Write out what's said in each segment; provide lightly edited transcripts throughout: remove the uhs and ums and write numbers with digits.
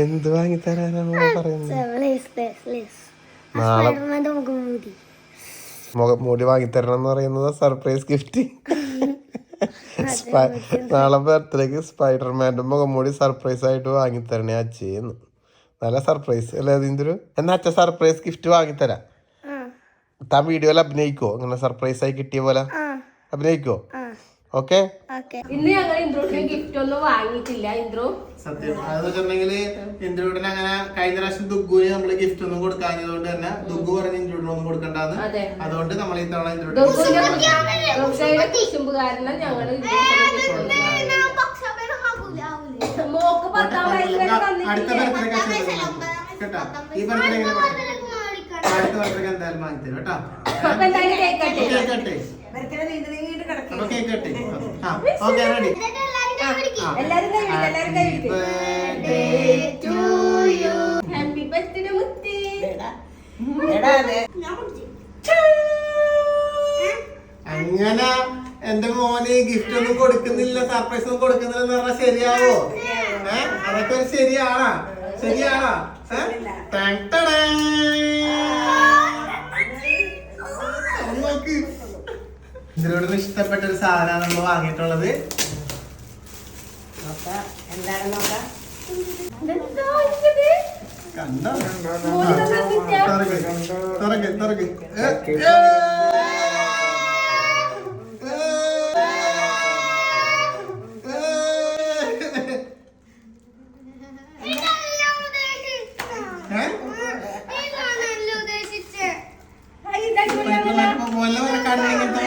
എന്ത് വാങ്ങിത്തരാനാണ് മുഖംമൂടി വാങ്ങിത്തരണം എന്ന് പറയുന്നത് സർപ്രൈസ് ഗിഫ്റ്റ്. നാളെ ബർത്ത്ഡേക്ക് സ്പൈഡർമാൻ്റെ മുഖംമൂടി സർപ്രൈസ് ആയിട്ട് വാങ്ങിത്തരണേ അച്ഛന്ന്. നല്ല സർപ്രൈസ് അല്ലേ ഇന്ദുരു? എന്നാ അച്ഛൻ സർപ്രൈസ് ഗിഫ്റ്റ് വാങ്ങിത്തരാം. താൻ വീഡിയോയിൽ അഭിനയിക്കോ? അങ്ങനെ സർപ്രൈസ് ആയി കിട്ടിയ പോലെ അഭിനയിക്കോ? ഓക്കെ. ഇന്ന് ഞങ്ങൾ ഇന്ദ്രുവിന് ഗിഫ്റ്റ് ഒന്നും വാങ്ങിയിട്ടില്ല. ഇന്ദ്രു സത്യം അതെന്ന് വെച്ചിട്ടുണ്ടെങ്കിൽ ഇന്ദ്രുവിന് അങ്ങനെ കഴിഞ്ഞ പ്രാവശ്യം ദുഗുവിന് നമ്മള് ഗിഫ്റ്റ് ഒന്നും കൊടുക്കാഞ്ഞതുകൊണ്ട് തന്നെ ദുഗു പറഞ്ഞ് ഇന്ദ്രുവിനൊന്നും കൊടുക്കണ്ടെന്ന്. അതുകൊണ്ട് നമ്മൾ ഈ തവണ കുശുമ്പുകാരനെ ഞങ്ങള് മോക്ക് അടുത്ത കേട്ടാ. ഈ ബർത്ത്ഡേ അടുത്ത ബർത്ത്ഡേ എന്തായാലും വാങ്ങിത്തരും കേട്ടോ. കേക്കട്ടെ അങ്ങനെ എന്റെ മോന് ഗിഫ്റ്റ് ഒന്നും കൊടുക്കുന്നില്ല, സർപ്രൈസ് ഒന്നും കൊടുക്കുന്നില്ലെന്ന് പറഞ്ഞാൽ ശരിയാവോ? അതൊക്കെ ഒരു ശരിയാണോ? ശരിയാണോ? ഇതിനോട് ഇഷ്ടപ്പെട്ട ഒരു സാധനമാണ് നമ്മൾ വാങ്ങിയിട്ടുള്ളത്. കണ്ടോ?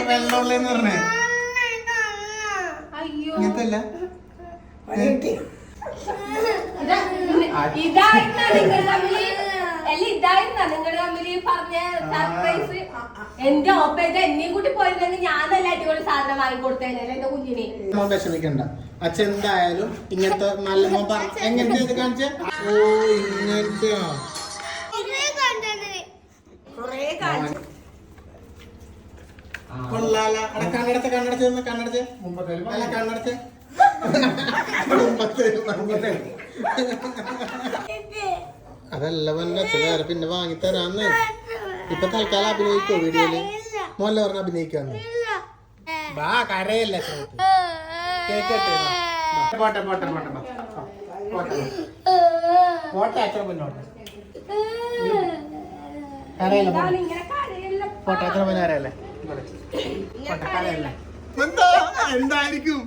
വെള്ളമുള്ളതെന്ന് പറഞ്ഞേ ഇങ്ങനത്തല്ല. എന്റെ ഓപ്പേജ എന്നെയും കൂട്ടി പോയിരുന്നെങ്കിൽ ഞാനല്ല അടിപൊളി സാധനം വാങ്ങിക്കൊടുത്തേനെ എന്റെ കുഞ്ഞിനെ. വിഷമിക്കണ്ട, അച്ഛൻ എന്തായാലും ഇങ്ങനത്തെ നല്ല എങ്ങനത്തെ കാണിച്ച ഇങ്ങനത്തെ കൊള്ളാല. കണ്ണടച്ച് അതല്ല വല്ല വേറെ പിന്നെ വാങ്ങിത്തരാന്ന്. ഇപ്പൊ തൽക്കാലം അഭിനയിക്കോ വീഡിയോയില്? മോല്ല പറഞ്ഞ അഭിനയിക്കാന്ന്. വാ കരയല്ല. കേക്കട്ടെ. പോട്ടെ പോട്ടെ പോട്ടെ പോട്ടെ പോട്ടെ അച്ഛൻ മുന്നോട്ട് കരയല്ല. പോട്ടെ അത്ര മുന്നേ കരയല്ലേ? എന്തായിരിക്കും